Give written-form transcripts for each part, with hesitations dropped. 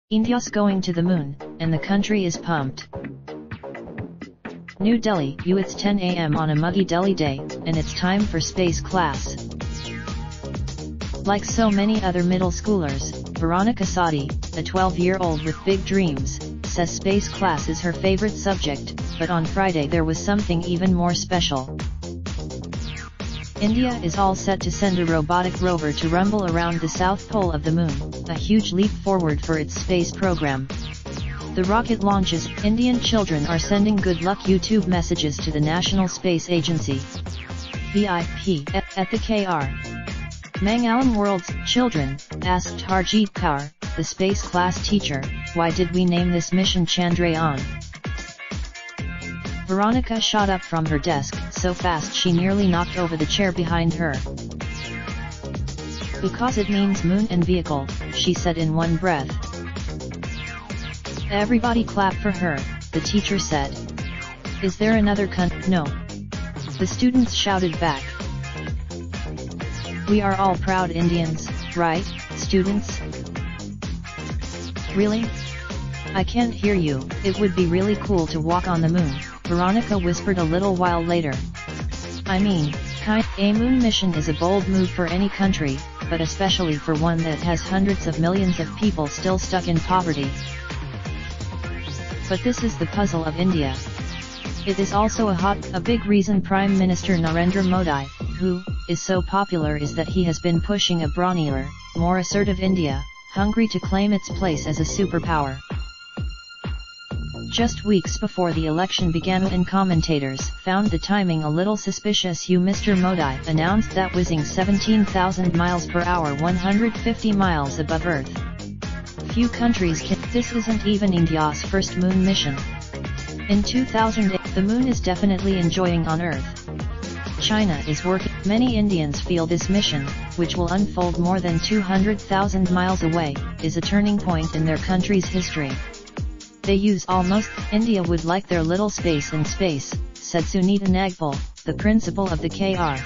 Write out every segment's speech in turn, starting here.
India's going to the moon, and the country is pumped. New Delhi, it's 10 AM on a muggy Delhi day, and it's time for space class. Like so many other middle schoolers, Veronica Sadi, a 12-year-old with big dreams, says space class is her favorite subject, but on Friday there was something even more special. India is all set to send a robotic rover to rumble around the south pole of the moon, a huge leap forward for its space program. The rocket launches, Indian children are sending good luck YouTube messages to the National Space Agency. VIP, at the KR. Mangalam World's children, asked Harjeet Kaur, the space class teacher, why did we name this mission Chandrayaan? Veronica shot up from her desk, so fast she nearly knocked over the chair behind her. Because it means moon and vehicle, she said in one breath. Everybody clap for her, the teacher said. Is there another No. The students shouted back. We are all proud Indians, right, students? Really? I can't hear you. It would be really cool to walk on the moon, Veronica whispered a little while later. I mean, a moon mission is a bold move for any country, but especially for one that has hundreds of millions of people still stuck in poverty. But this is the puzzle of India. It is also a big reason Prime Minister Narendra Modi, who is so popular, is that he has been pushing a brawnier, more assertive India, hungry to claim its place as a superpower. Just weeks before the election began, and commentators found the timing a little suspicious, Mr. Modi announced that whizzing 17,000 miles per hour 150 miles above Earth. Few countries can. This isn't even India's first moon mission. In 2008, the moon is definitely enjoying on Earth. China is working. Many Indians feel this mission, which will unfold more than 200,000 miles away, is a turning point in their country's history. They use almost. India would like their little space in space, said Sunita Nagpal, the principal of the KR.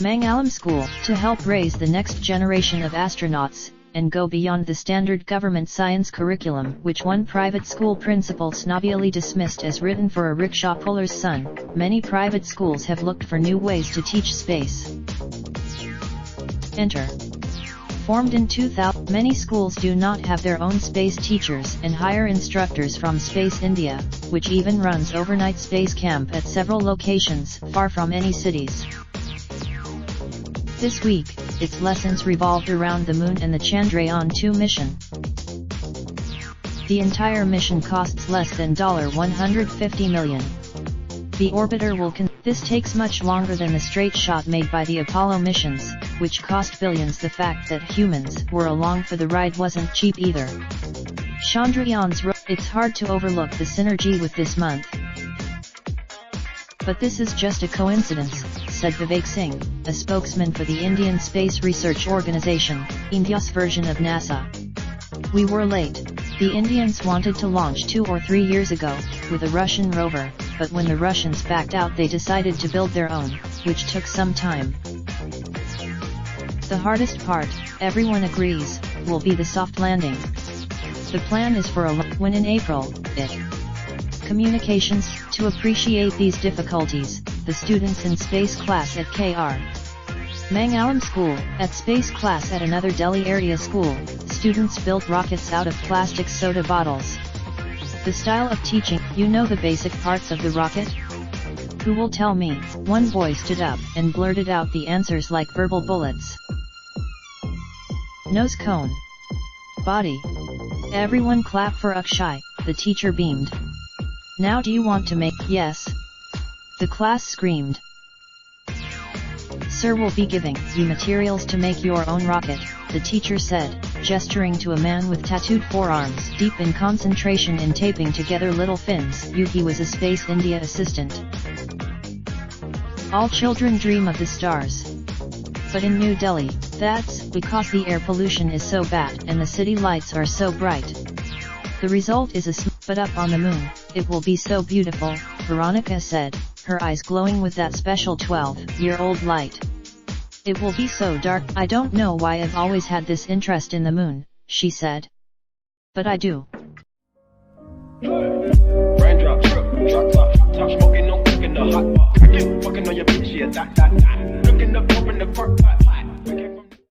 Mangalam School, to help raise the next generation of astronauts, and go beyond the standard government science curriculum, which one private school principal snobbyily dismissed as written for a rickshaw puller's son. Many private schools have looked for new ways to teach space. Enter. Formed in 2000, many schools do not have their own space teachers and hire instructors from Space India, which even runs overnight space camp at several locations far from any cities. This week, its lessons revolved around the moon and the Chandrayaan-2 mission. The entire mission costs less than $150 million. The orbiter will this takes much longer than the straight shot made by the Apollo missions, which cost billions. The fact that humans were along for the ride wasn't cheap either. Chandrayaan's it's hard to overlook the synergy with this month. But this is just a coincidence, said Vivek Singh, a spokesman for the Indian Space Research Organisation, India's version of NASA. We were late. The Indians wanted to launch 2 or 3 years ago, with a Russian rover, but when the Russians backed out they decided to build their own, which took some time. The hardest part, everyone agrees, will be the soft landing. The plan is for when in April, Communications. To appreciate these difficulties, the students in space class at KR. Mangalam School, at space class at another Delhi area school, students built rockets out of plastic soda bottles. The style of teaching, the basic parts of the rocket? Who will tell me? One boy stood up and blurted out the answers like verbal bullets. Nose cone. Body. Everyone clap for Akshay, the teacher beamed. Now do you want to make? Yes. The class screamed. Sir will be giving you materials to make your own rocket, the teacher said, gesturing to a man with tattooed forearms, deep in concentration in taping together little fins. He was a Space India assistant. All children dream of the stars. But in New Delhi, that's because the air pollution is so bad and the city lights are so bright. The result is but up on the moon, it will be so beautiful, Veronica said, her eyes glowing with that special 12-year-old light. It will be so dark. I don't know why I've always had this interest in the moon, she said. But I do. Raindrop, drop top, smoking, no cooking the hot pot. Fucking on your bitch, yeah, that. Looking up, open the park,